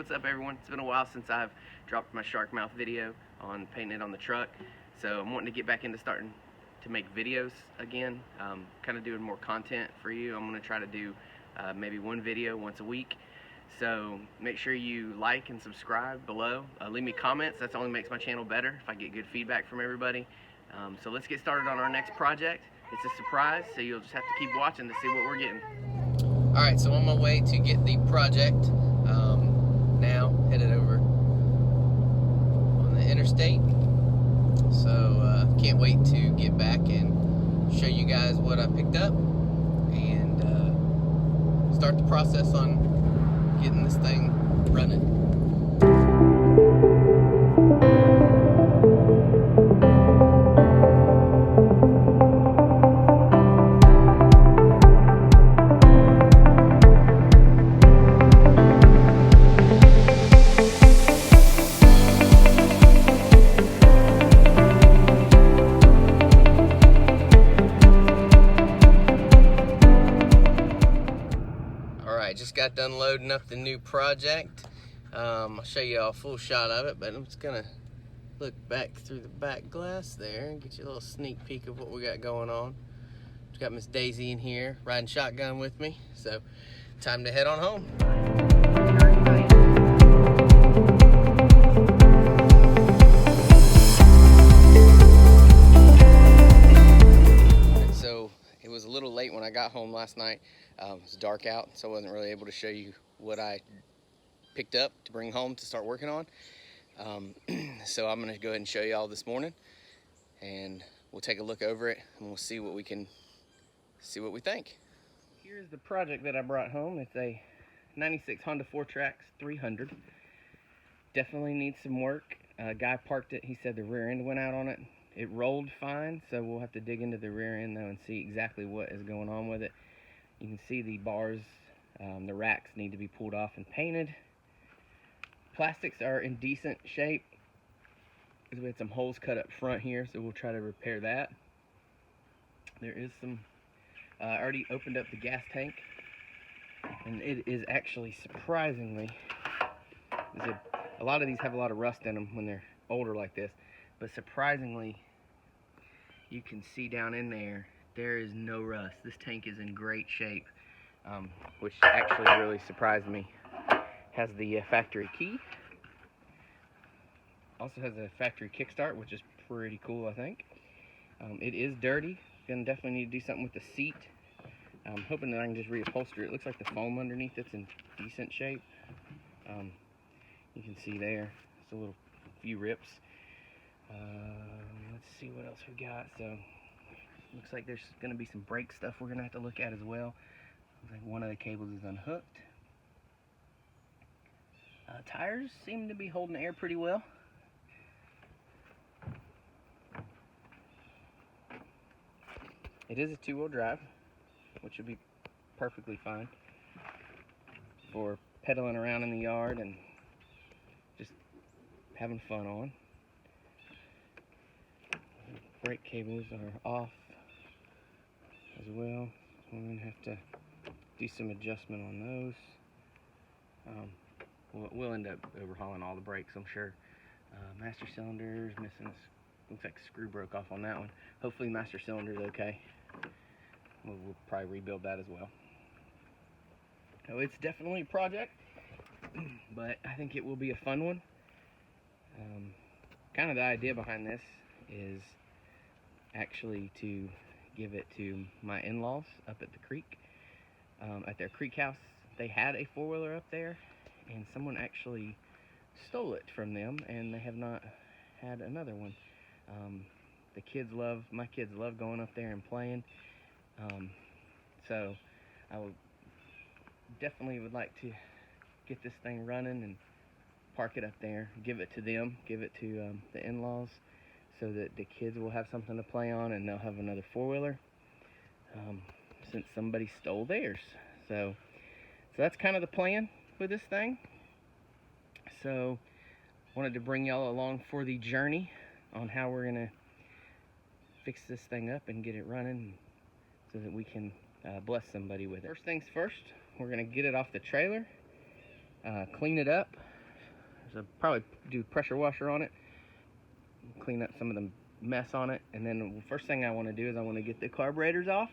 what's up everyone? It's been a while since I've dropped my shark mouth video on painting it on the truck, so I'm wanting to get back into starting to make videos again, kind of doing more content for you. I'm going to try to do maybe one video once a week, so make sure you like and subscribe below. Leave me comments. That only makes my channel better if I get good feedback from everybody. So let's get started on our next project. It's a surprise, so you'll just have to keep watching to see what we're getting. Alright, so on my way to get the project, now headed over on the interstate. So can't wait to get back and show you guys what I picked up and start the process on getting this thing running. Just got done loading up the new project. I'll show you a full shot of it, but I'm just gonna look back through the back glass there and get you a little sneak peek of what we got going on. Just got Miss Daisy in here riding shotgun with me, so time to head on home. So it was a little late when I got home last night. It was dark out, so I wasn't really able to show you what I picked up to bring home to start working on. So I'm going to go ahead and show you all this morning, and we'll take a look over it and we'll see what we think. Here's the project that I brought home. It's a 96 Honda TRX 300. Definitely needs some work. A guy parked it. He said the rear end went out on it. It rolled fine, so we'll have to dig into the rear end though and see exactly what is going on with it. You can see the bars, the racks need to be pulled off and painted. Plastics are in decent shape. We had some holes cut up front here, so we'll try to repair that. There is some, I already opened up the gas tank, and it is actually surprisingly, a lot of these have a lot of rust in them when they're older like this, but surprisingly, you can see down in there, there is no rust. This tank is in great shape, which actually really surprised me. Has the factory key. Also has a factory kickstart, which is pretty cool, I think. It is dirty. Gonna definitely need to do something with the seat. I'm hoping that I can just reupholster it. It looks like the foam underneath it's in decent shape. You can see there, it's a few rips. Let's see what else we got. So looks like there's going to be some brake stuff we're going to have to look at as well. Looks like one of the cables is unhooked. Tires seem to be holding air pretty well. It is a two-wheel drive, which would be perfectly fine for pedaling around in the yard and just having fun on. Brake cables are off as well. We're going to have to do some adjustment on those. We'll end up overhauling all the brakes, I'm sure. Master cylinder's missing. Looks like a screw broke off on that one. Hopefully master cylinder's okay. We'll probably rebuild that as well. So it's definitely a project, but I think it will be a fun one. Kind of the idea behind this is actually to give it to my in-laws up at the creek. At their creek house, they had a four-wheeler up there, and someone actually stole it from them, and they have not had another one. My kids love going up there and playing. So I definitely would like to get this thing running and park it up there, give it to them, give it to the in-laws, so that the kids will have something to play on and they'll have another four-wheeler, since somebody stole theirs. So that's kind of the plan with this thing. So wanted to bring y'all along for the journey on how we're gonna fix this thing up and get it running so that we can bless somebody with it. First things first, we're gonna get it off the trailer, clean it up, So probably do pressure washer on it, clean up some of the mess on it, and then the first thing I want to do is I want to get the carburetors off,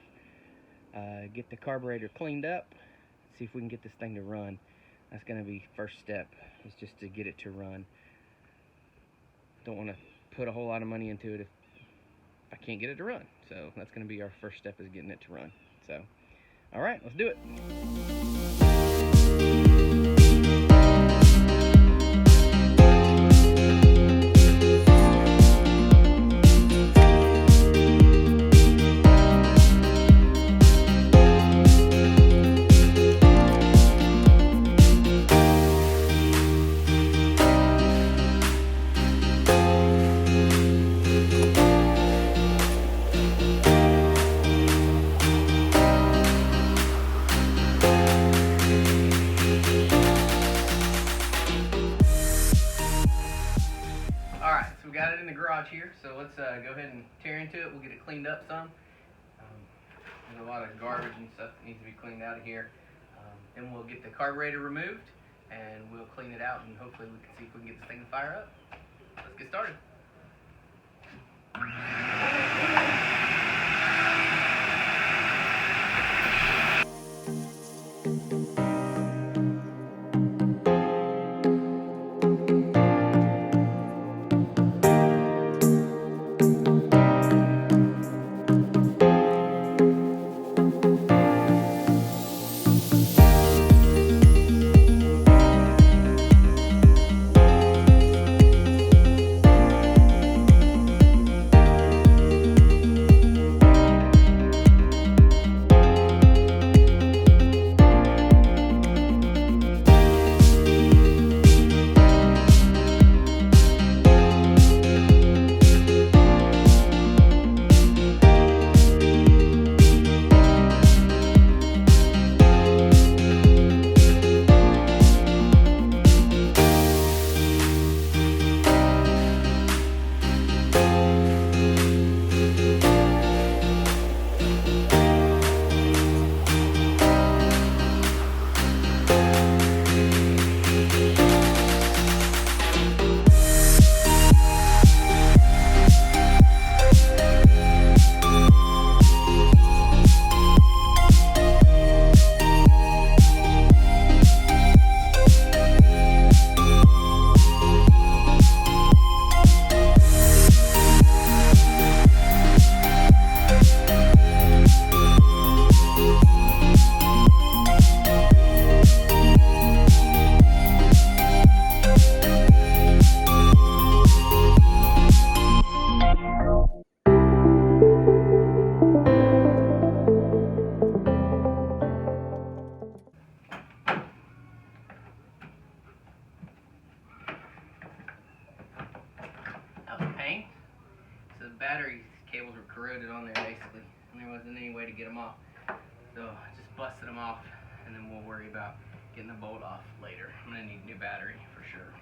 get the carburetor cleaned up, see if we can get this thing to run. That's going to be first step, is just to get it to run. Don't want to put a whole lot of money into it if I can't get it to run. So that's going to be our first step, is getting it to run. So, all right, let's do it. We got it in the garage here, so let's go ahead and tear into it. We'll get it cleaned up some. There's a lot of garbage and stuff that needs to be cleaned out of here. Then we'll get the carburetor removed, and we'll clean it out, and hopefully we can see if we can get this thing to fire up. Let's get started. So the battery cables were corroded on there basically, and there wasn't any way to get them off. So I just busted them off, and then we'll worry about getting the bolt off later. I'm gonna need a new battery for sure.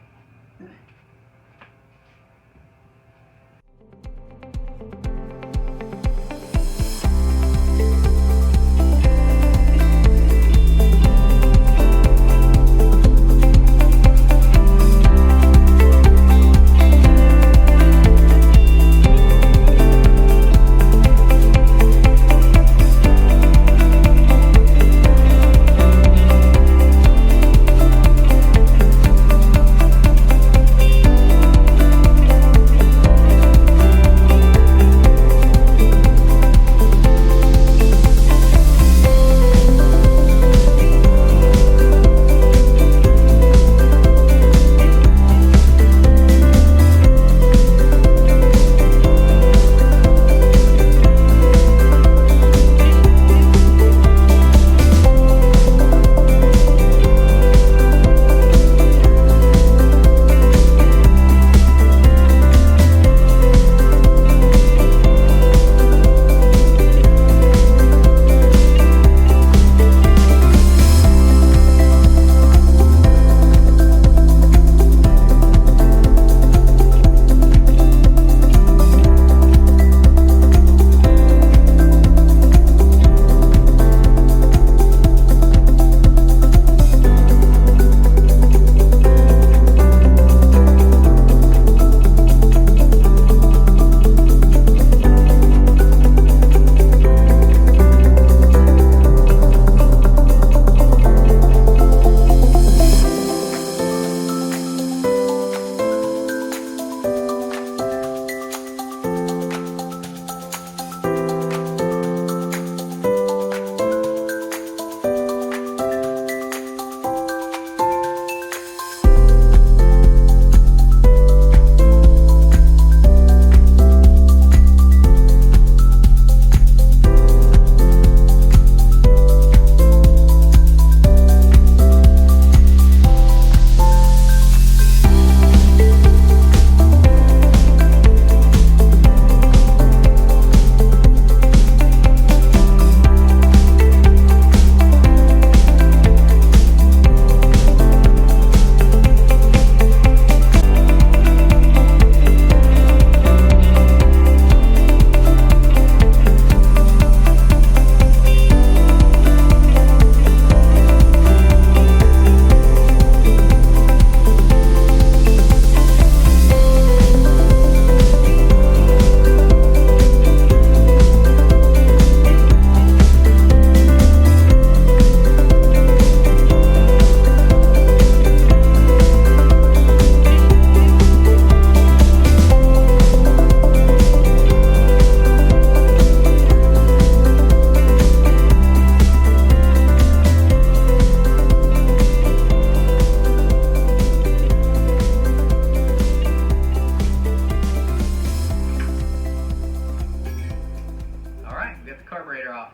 we got the carburetor off.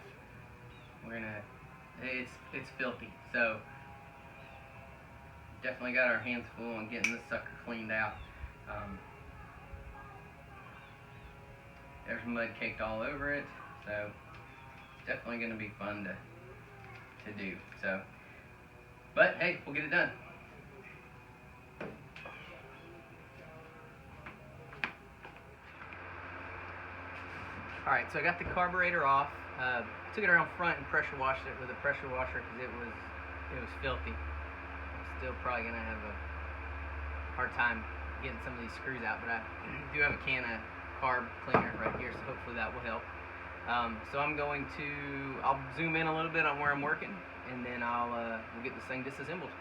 It's filthy, so definitely got our hands full on getting this sucker cleaned out. There's mud caked all over it, so it's definitely going to be fun to do. So, but hey, we'll get it done. Alright, so I got the carburetor off. Took it around front and pressure washed it with a pressure washer because it was filthy. I'm still probably gonna have a hard time getting some of these screws out, but I do have a can of carb cleaner right here, so hopefully that will help. So I'll zoom in a little bit on where I'm working, and then we'll get this thing disassembled.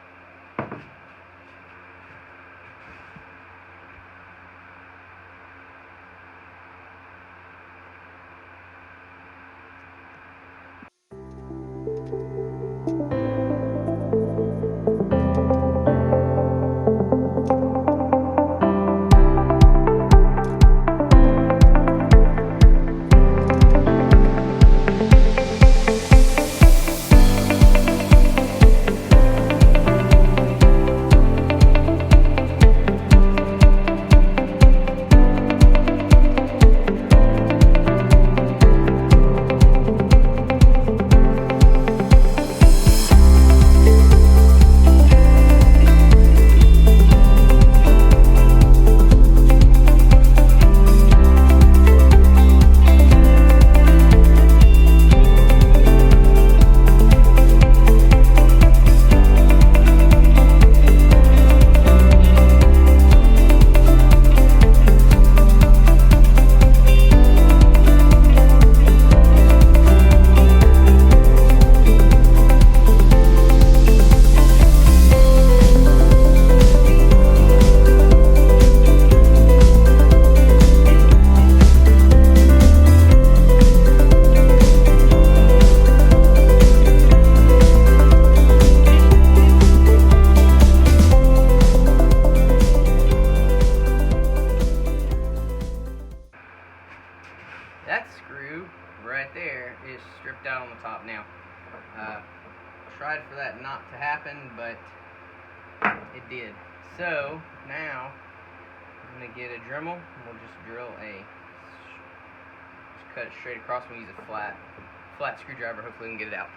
That screw right there is stripped out on the top now. Tried for that not to happen, but it did. So now I'm gonna get a Dremel and we'll just cut it straight across. We'll use a flat screwdriver. Hopefully we can get it out.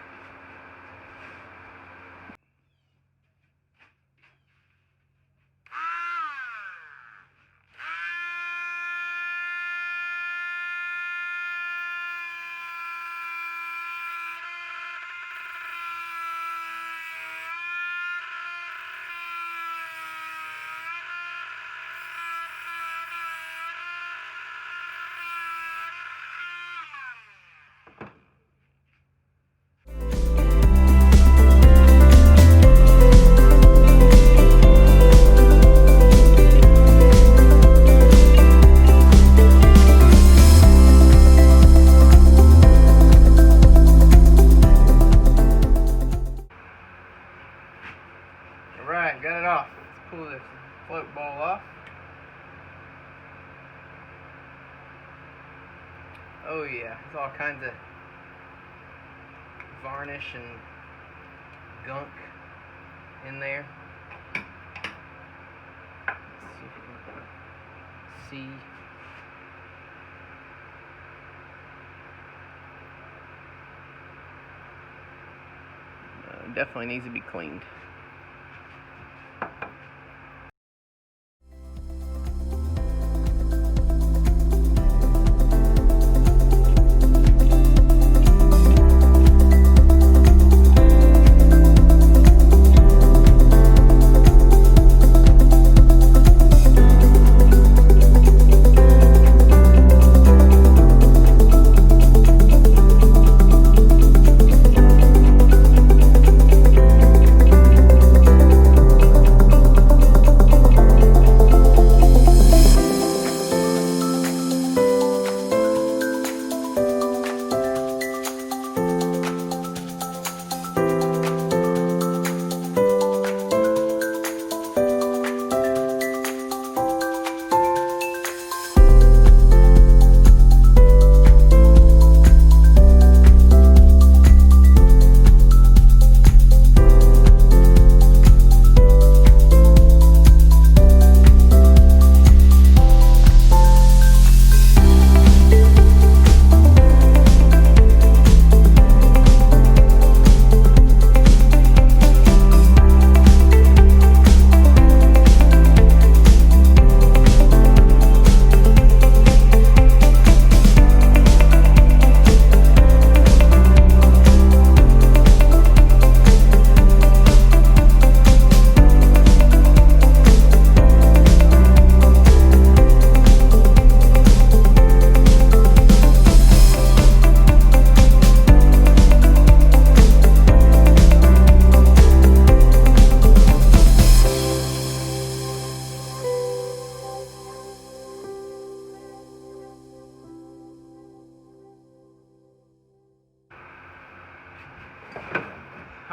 Alright, got it off. Let's pull this float ball off. Oh yeah, there's all kinds of varnish and gunk in there. Let's see if you can see. Definitely needs to be cleaned.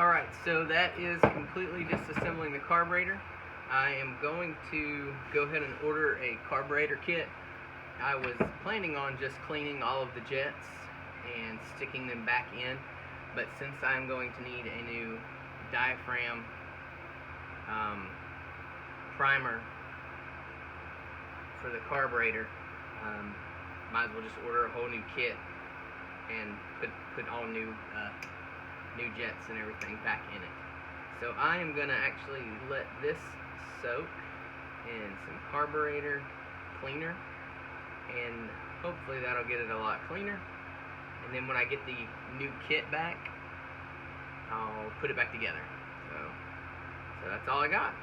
Alright, so that is completely disassembling the carburetor. I am going to go ahead and order a carburetor kit. I was planning on just cleaning all of the jets and sticking them back in, but since I'm going to need a new diaphragm primer for the carburetor, might as well just order a whole new kit and put all new jets and everything back in it. So I am gonna actually let this soak in some carburetor cleaner, and hopefully that'll get it a lot cleaner. And then when I get the new kit back, I'll put it back together. So that's all I got.